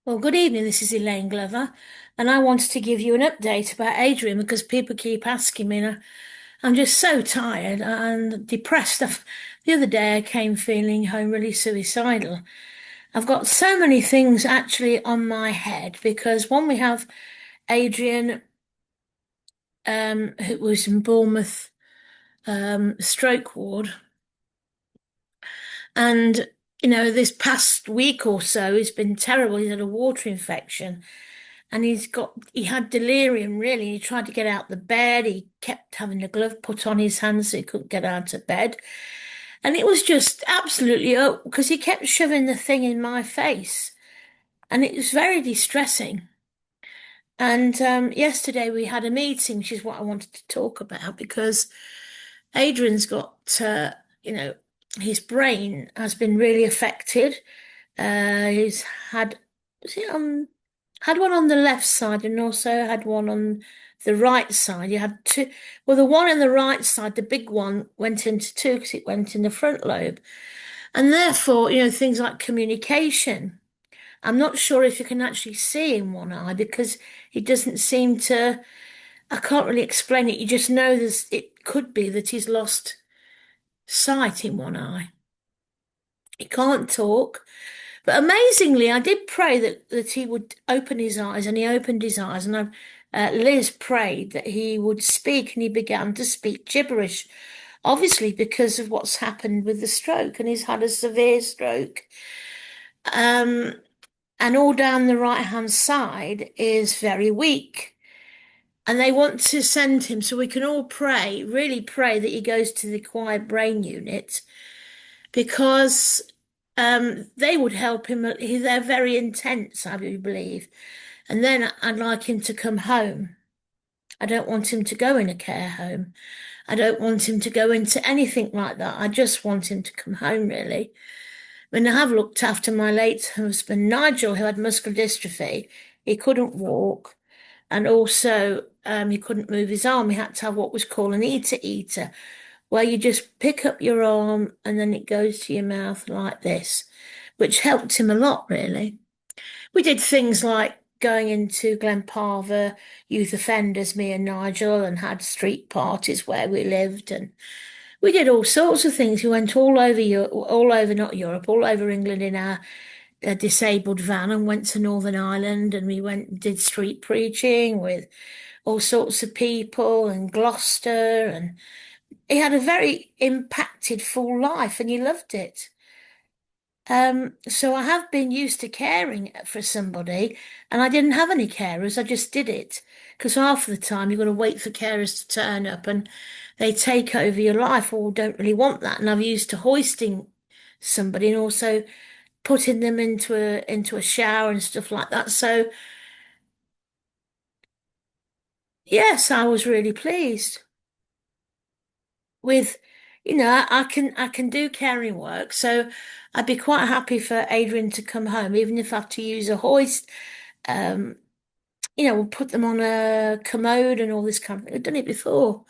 Well, good evening. This is Elaine Glover, and I wanted to give you an update about Adrian because people keep asking me, and I'm just so tired and depressed. The other day, I came feeling home really suicidal. I've got so many things actually on my head because one, we have Adrian, who was in Bournemouth, stroke ward, and this past week or so, it's been terrible. He's had a water infection. And he had delirium really. He tried to get out the bed. He kept having the glove put on his hands so he couldn't get out of bed. And it was just absolutely up because he kept shoving the thing in my face. And it was very distressing. And yesterday we had a meeting, which is what I wanted to talk about because Adrian's got, his brain has been really affected. He's had, was it on had one on the left side and also had one on the right side. You had two. Well, the one on the right side, the big one, went into two because it went in the front lobe. And therefore, things like communication. I'm not sure if you can actually see in one eye because it doesn't seem to, I can't really explain it. You just know it could be that he's lost sight in one eye. He can't talk. But amazingly, I did pray that he would open his eyes, and he opened his eyes. And Liz prayed that he would speak, and he began to speak gibberish, obviously because of what's happened with the stroke, and he's had a severe stroke. Um, and all down the right-hand side is very weak. And they want to send him, so we can all pray, really pray that he goes to the acquired brain unit because they would help him. They're very intense, I do believe. And then I'd like him to come home. I don't want him to go in a care home. I don't want him to go into anything like that. I just want him to come home, really. I mean, I have looked after my late husband, Nigel, who had muscular dystrophy. He couldn't walk, and also he couldn't move his arm. He had to have what was called an eater, where you just pick up your arm and then it goes to your mouth like this, which helped him a lot, really. We did things like going into Glenparva youth offenders, me and Nigel, and had street parties where we lived, and we did all sorts of things. We went all over Europe, all over, not Europe, all over England in our disabled van and went to Northern Ireland, and we went and did street preaching with all sorts of people and Gloucester, and he had a very impacted full life and he loved it. So I have been used to caring for somebody, and I didn't have any carers. I just did it because half of the time you've got to wait for carers to turn up and they take over your life or don't really want that. And I've used to hoisting somebody and also putting them into a shower and stuff like that. So yes, I was really pleased with, I can do caring work. So I'd be quite happy for Adrian to come home, even if I have to use a hoist. Um, we'll put them on a commode and all this kind of thing. I've done it before.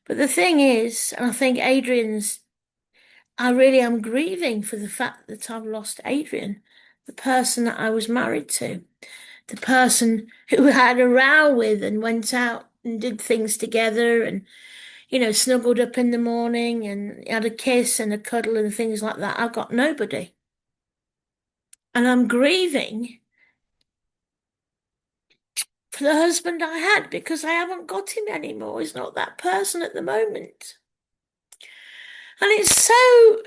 But the thing is, and I think I really am grieving for the fact that I've lost Adrian, the person that I was married to, the person who I had a row with and went out and did things together and snuggled up in the morning and had a kiss and a cuddle and things like that. I've got nobody. And I'm grieving for the husband I had because I haven't got him anymore. He's not that person at the moment. And it's so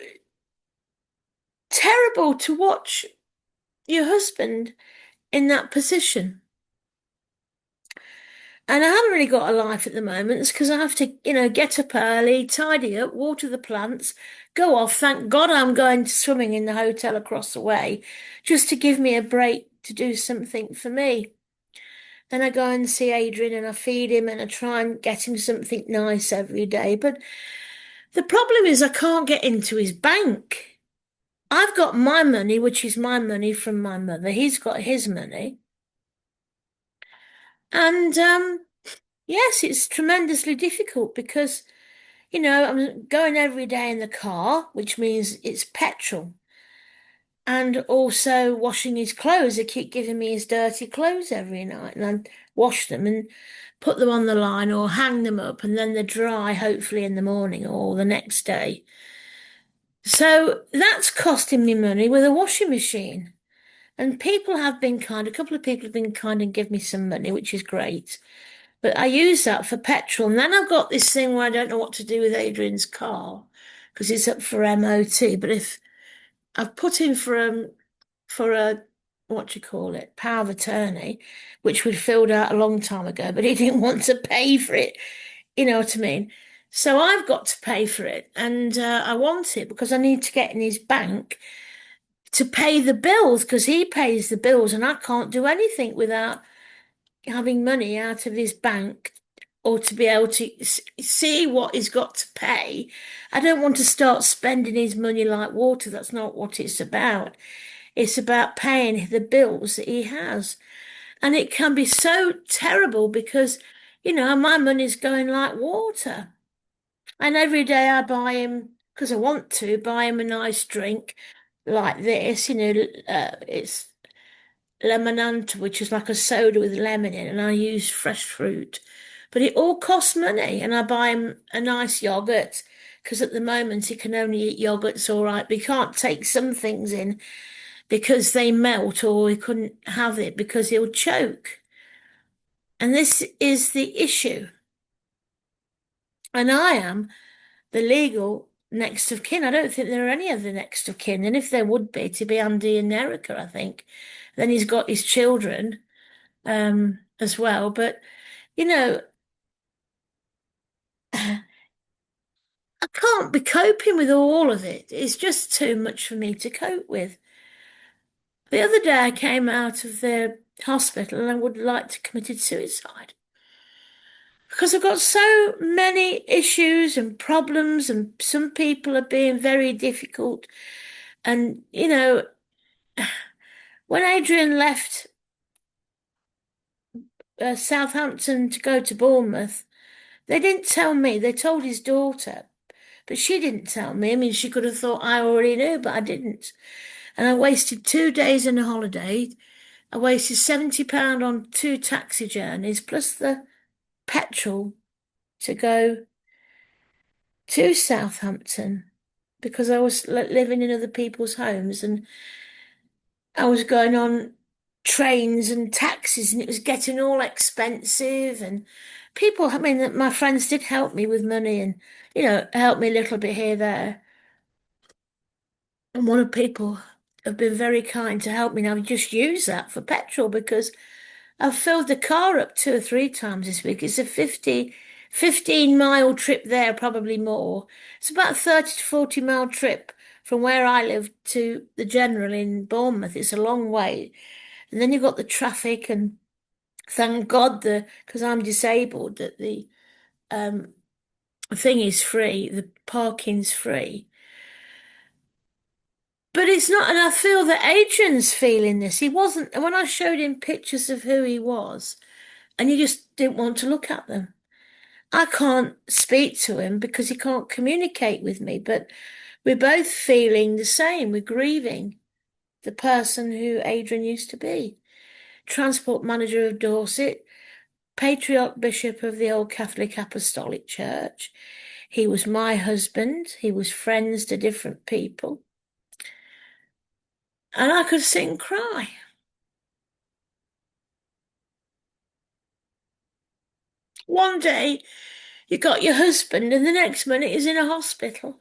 terrible to watch your husband in that position. And I haven't really got a life at the moment. It's because I have to, get up early, tidy up, water the plants, go off. Thank God I'm going to swimming in the hotel across the way just to give me a break to do something for me. Then I go and see Adrian and I feed him and I try and get him something nice every day. But the problem is I can't get into his bank. I've got my money, which is my money from my mother. He's got his money. And yes, it's tremendously difficult because I'm going every day in the car, which means it's petrol. And also washing his clothes. They keep giving me his dirty clothes every night, and I wash them and put them on the line or hang them up, and then they dry, hopefully in the morning or the next day. So that's costing me money with a washing machine. And a couple of people have been kind and give me some money, which is great. But I use that for petrol. And then I've got this thing where I don't know what to do with Adrian's car because it's up for MOT. But if I've put in for a what do you call it, power of attorney, which we'd filled out a long time ago, but he didn't want to pay for it. You know what I mean? So I've got to pay for it, and I want it because I need to get in his bank to pay the bills because he pays the bills, and I can't do anything without having money out of his bank or to be able to see what he's got to pay. I don't want to start spending his money like water. That's not what it's about. It's about paying the bills that he has. And it can be so terrible because, my money's going like water. And every day I buy him, because I want to, buy him a nice drink like this, it's lemonade, which is like a soda with lemon in, and I use fresh fruit. But it all costs money, and I buy him a nice yogurt because at the moment he can only eat yogurts, all right. But he can't take some things in because they melt, or he couldn't have it because he'll choke. And this is the issue. And I am the legal next of kin. I don't think there are any other next of kin. And if there would be, to be Andy and Erica, I think. Then he's got his children as well. But, you know, I can't be coping with all of it. It's just too much for me to cope with. The other day I came out of the hospital and I would like to committed suicide because I've got so many issues and problems, and some people are being very difficult. And, when Adrian left Southampton to go to Bournemouth, they didn't tell me. They told his daughter, but she didn't tell me. I mean, she could have thought I already knew, but I didn't. And I wasted 2 days in a holiday. I wasted £70 on two taxi journeys, plus the petrol to go to Southampton because I was living in other people's homes, and I was going on trains and taxis, and it was getting all expensive. And people, I mean, my friends did help me with money and, help me a little bit here, there. And one of people have been very kind to help me. Now, I've just used that for petrol because I've filled the car up 2 or 3 times this week. It's a 15-mile trip there, probably more. It's about a 30 to 40-mile trip from where I live to the General in Bournemouth. It's a long way. And then you've got the traffic, and thank God because I'm disabled, that the um, thing is free, the parking's free. But it's not, and I feel that Adrian's feeling this. He wasn't, when I showed him pictures of who he was, and he just didn't want to look at them. I can't speak to him because he can't communicate with me, but we're both feeling the same. We're grieving the person who Adrian used to be. Transport manager of Dorset, patriarch bishop of the Old Catholic Apostolic Church. He was my husband. He was friends to different people. And I could sit and cry. One day you got your husband, and the next minute he's in a hospital.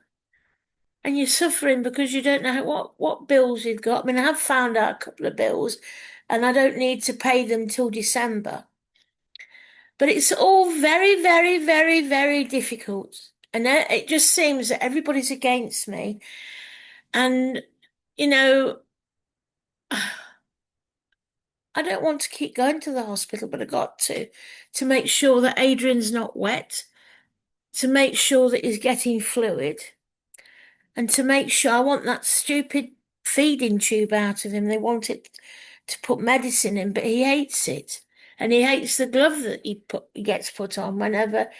And you're suffering because you don't know what bills you've got. I mean, I have found out a couple of bills, and I don't need to pay them till December. But it's all very, very, very, very difficult. And it just seems that everybody's against me. And, you know, I don't want to keep going to the hospital, but I got to make sure that Adrian's not wet, to make sure that he's getting fluid, and to make sure I want that stupid feeding tube out of him. They want it to put medicine in, but he hates it. And he hates the glove that he gets put on whenever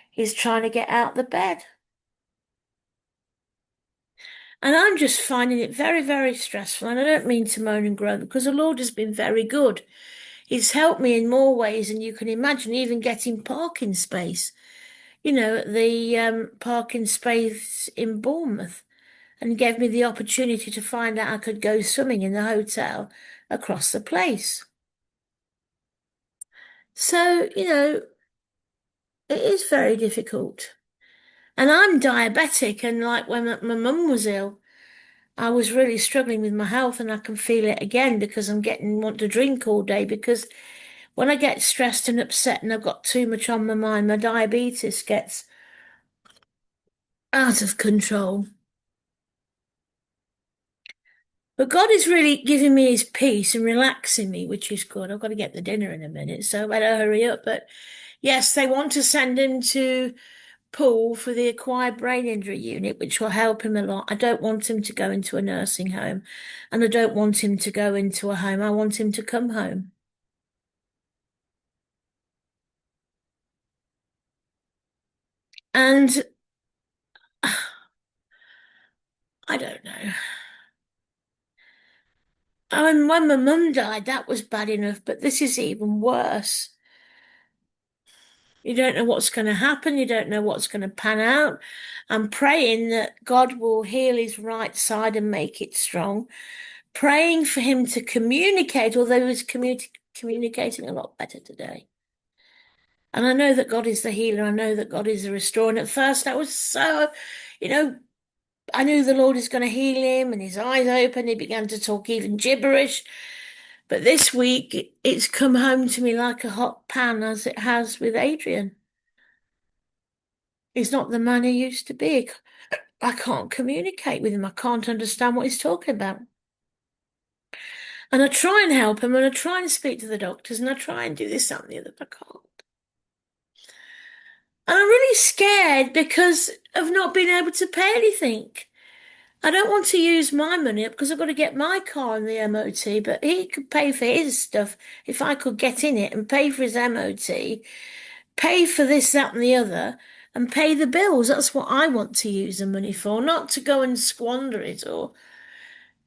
he's trying to get out the bed. And I'm just finding it very, very stressful. And I don't mean to moan and groan because the Lord has been very good. He's helped me in more ways than you can imagine, even getting parking space, at the parking space in Bournemouth, and gave me the opportunity to find out I could go swimming in the hotel across the place. So, it is very difficult. And I'm diabetic, and like when my mum was ill, I was really struggling with my health, and I can feel it again because I'm getting want to drink all day because when I get stressed and upset and I've got too much on my mind, my diabetes gets out of control. But God is really giving me his peace and relaxing me, which is good. I've got to get the dinner in a minute, so I better hurry up. But yes, they want to send him to Paul for the acquired brain injury unit, which will help him a lot. I don't want him to go into a nursing home, and I don't want him to go into a home. I want him to come home. And I don't know. I mean, when my mum died, that was bad enough, but this is even worse. You don't know what's going to happen. You don't know what's going to pan out. I'm praying that God will heal his right side and make it strong. Praying for him to communicate, although he's communicating a lot better today. And I know that God is the healer. I know that God is the restorer. And at first I was so, you know, I knew the Lord is going to heal him and his eyes opened. He began to talk even gibberish. But this week it's come home to me like a hot pan as it has with Adrian. He's not the man he used to be. I can't communicate with him. I can't understand what he's talking about. And I try and help him and I try and speak to the doctors and I try and do this, that, and the other, but I can't. And I'm really scared because of not being able to pay anything. I don't want to use my money up because I've got to get my car in the MOT, but he could pay for his stuff if I could get in it and pay for his MOT, pay for this, that, and the other, and pay the bills. That's what I want to use the money for, not to go and squander it or,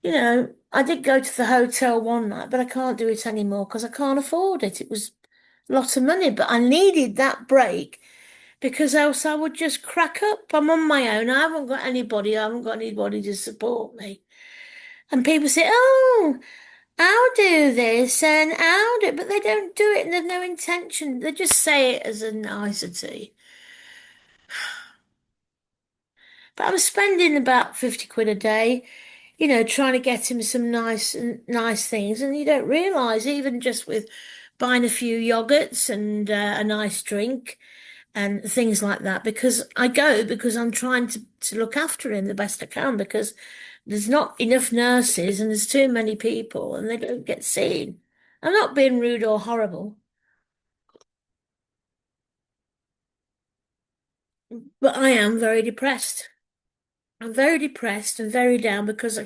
I did go to the hotel one night, but I can't do it anymore because I can't afford it. It was a lot of money, but I needed that break because else I would just crack up. I'm on my own. I haven't got anybody to support me. And people say, oh, I'll do this and I'll do it, but they don't do it and there's no intention. They just say it as a nicety. But I'm spending about 50 quid a day, trying to get him some nice things. And you don't realise, even just with buying a few yogurts and a nice drink and things like that, because I'm trying to look after him the best I can because there's not enough nurses and there's too many people and they don't get seen. I'm not being rude or horrible, but I am very depressed. I'm very depressed and very down because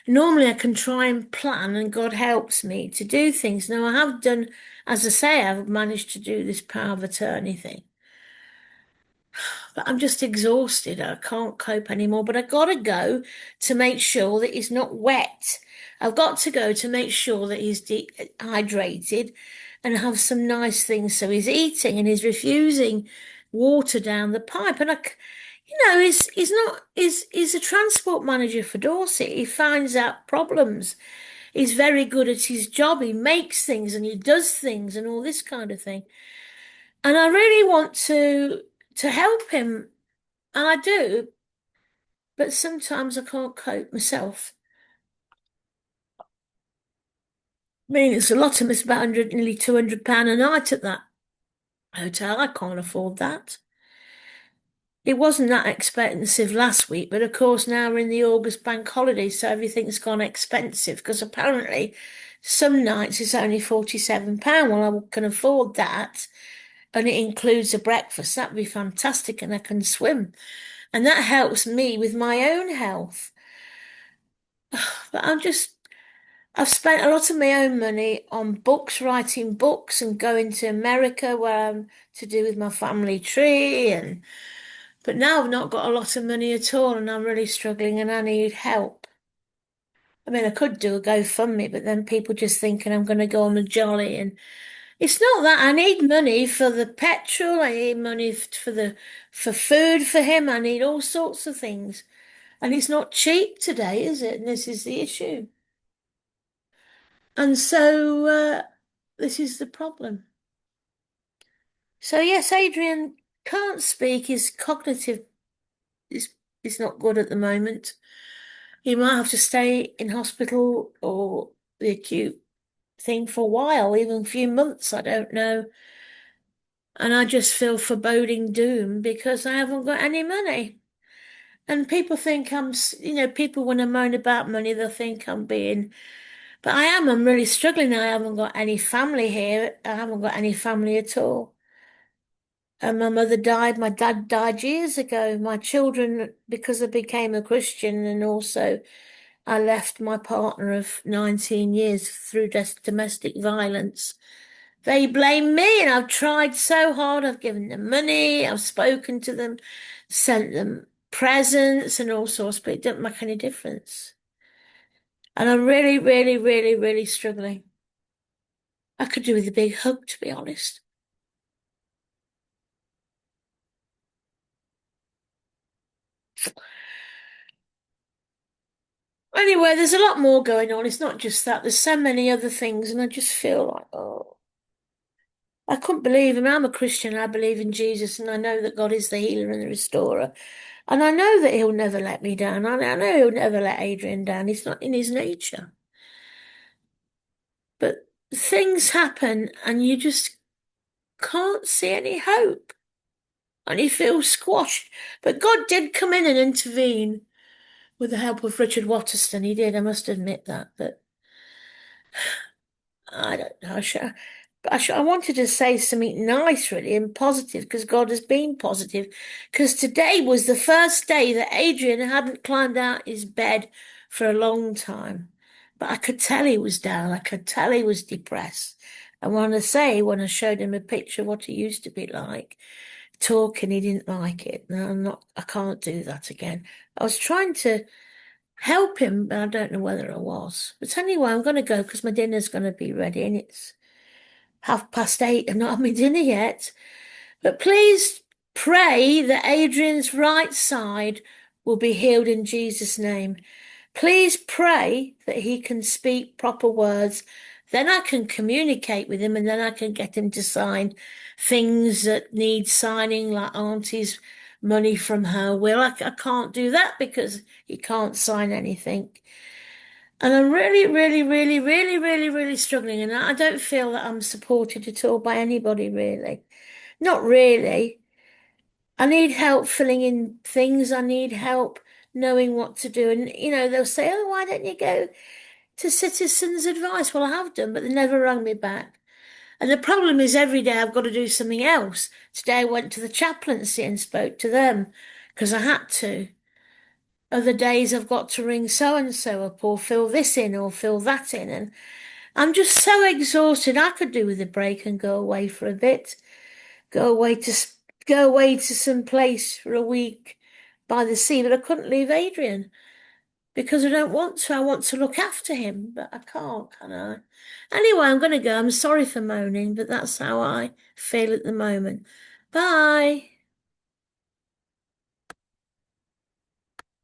normally I can try and plan and God helps me to do things. Now I have done, as I say, I've managed to do this power of attorney thing. But I'm just exhausted. I can't cope anymore. But I gotta go to make sure that he's not wet. I've got to go to make sure that he's dehydrated and have some nice things. So he's eating and he's refusing water down the pipe. And he's not, he's a transport manager for Dorset. He finds out problems. He's very good at his job. He makes things and he does things and all this kind of thing. And I really want to help him, and I do, but sometimes I can't cope myself. I mean, it's a lot of it's about 100, nearly £200 a night at that hotel. I can't afford that. It wasn't that expensive last week, but of course now we're in the August bank holiday, so everything's gone expensive because apparently some nights it's only £47. Well, I can afford that, and it includes a breakfast. That'd be fantastic, and I can swim. And that helps me with my own health. But I've spent a lot of my own money on books, writing books and going to America where I'm to do with my family tree. But now I've not got a lot of money at all and I'm really struggling and I need help. I mean, I could do a GoFundMe, but then people just thinking I'm going to go on a jolly. And it's not that. I need money for the petrol. I need money for food for him. I need all sorts of things. And it's not cheap today, is it? And this is the issue. And so, this is the problem. So yes, Adrian can't speak. His cognitive is, is not good at the moment. He might have to stay in hospital or the acute thing for a while, even a few months, I don't know. And I just feel foreboding doom because I haven't got any money. And people think people when I moan about money, they'll think I'm being, but I am, I'm really struggling. I haven't got any family here. I haven't got any family at all. And my mother died, my dad died years ago. My children, because I became a Christian and also I left my partner of 19 years through domestic violence. They blame me, and I've tried so hard. I've given them money, I've spoken to them, sent them presents and all sorts, but it doesn't make any difference. And I'm really, really, really, really struggling. I could do with a big hug, to be honest. Anyway, there's a lot more going on. It's not just that. There's so many other things, and I just feel like, oh, I couldn't believe him. I'm a Christian. I believe in Jesus, and I know that God is the healer and the restorer. And I know that he'll never let me down. I know he'll never let Adrian down. It's not in his nature. But things happen, and you just can't see any hope. And you feel squashed. But God did come in and intervene with the help of Richard Waterston. He did, I must admit that. But I don't know. I wanted to say something nice, really, and positive, because God has been positive. Because today was the first day that Adrian hadn't climbed out his bed for a long time. But I could tell he was down. I could tell he was depressed. And when I showed him a picture of what he used to be like, talking, he didn't like it. No, I can't do that again. I was trying to help him, but I don't know whether I was. But anyway, I'm going to go because my dinner's going to be ready and it's 8:30. I've not had my dinner yet. But please pray that Adrian's right side will be healed in Jesus' name. Please pray that he can speak proper words. Then I can communicate with him and then I can get him to sign things that need signing, like Auntie's money from her will. I can't do that because he can't sign anything. And I'm really, really, really, really, really, really struggling. And I don't feel that I'm supported at all by anybody, really. Not really. I need help filling in things. I need help knowing what to do. And, they'll say, oh, why don't you go to Citizens Advice? Well, I have done, but they never rang me back. And the problem is every day I've got to do something else. Today I went to the chaplaincy and spoke to them because I had to. Other days I've got to ring so and so up or fill this in or fill that in. And I'm just so exhausted. I could do with a break and go away for a bit. Go away to go away to some place for a week by the sea, but I couldn't leave Adrian because I don't want to. I want to look after him, but I can't, can I? Anyway, I'm going to go. I'm sorry for moaning, but that's how I feel at the moment. Bye.